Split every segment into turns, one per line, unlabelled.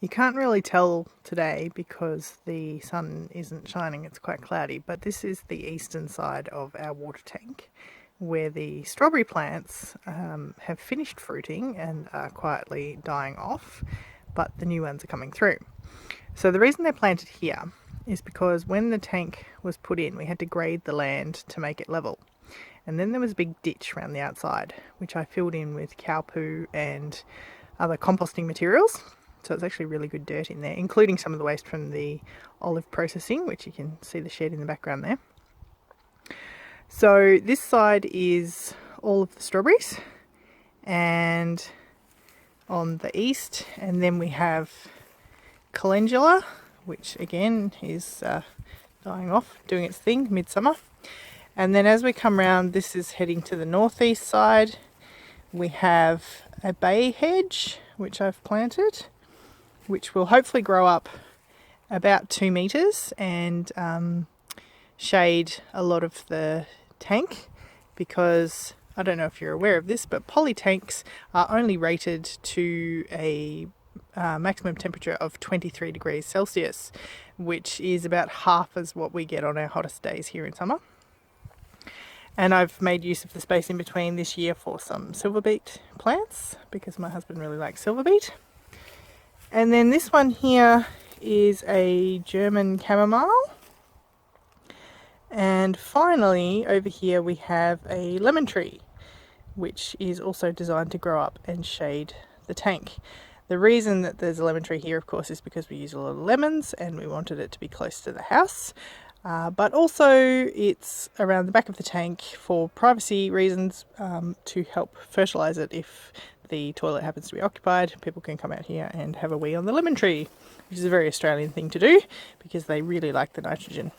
You can't really tell today because the sun isn't shining, it's quite cloudy, but this is the eastern side of our water tank where the strawberry plants have finished fruiting and are quietly dying off, but the new ones are coming through. So the reason they're planted here is because when the tank was put in, we had to grade the land to make it level. And then there was a big ditch around the outside, which I filled in with cow poo and other composting materials. So it's actually really good dirt in there, including some of the waste from the olive processing, which you can see the shed in the background there. So this side is all of the strawberries, and on the east, and then we have calendula, which again is dying off, doing its thing, midsummer. And then as we come round, this is heading to the northeast side. We have a bay hedge, which I've planted, which will hopefully grow up about 2 meters and shade a lot of the tank, because I don't know if you're aware of this, but poly tanks are only rated to a maximum temperature of 23 degrees Celsius, which is about half as what we get on our hottest days here in summer. And I've made use of the space in between this year for some silver beet plants, because my husband really likes silver beet. And then this one here is a German chamomile. And finally, over here we have a lemon tree, which is also designed to grow up and shade the tank. The reason that there's a lemon tree here, of course, is because we use a lot of lemons and we wanted it to be close to the house. But also it's around the back of the tank for privacy reasons, to help fertilise it. If the toilet happens to be occupied, people can come out here and have a wee on the lemon tree, which is a very Australian thing to do because they really like the nitrogen.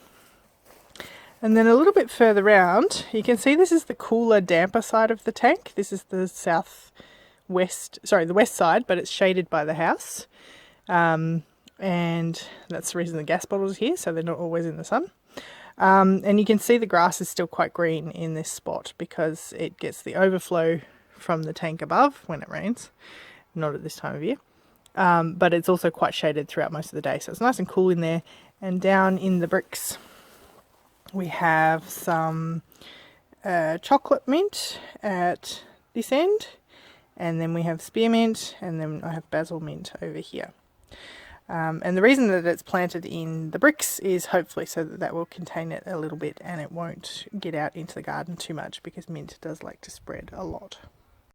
And then a little bit further round, you can see this is the cooler, damper side of the tank. This is the the west side, but it's shaded by the house. And that's the reason the gas bottles are here, so they're not always in the sun. And you can see the grass is still quite green in this spot because it gets the overflow from the tank above when it rains, not at this time of year. But it's also quite shaded throughout most of the day, so it's nice and cool in there. And down in the bricks, we have some chocolate mint at this end, and then we have spearmint, and then I have basil mint over here. And the reason that it's planted in the bricks is hopefully so that that will contain it a little bit and it won't get out into the garden too much, because mint does like to spread a lot.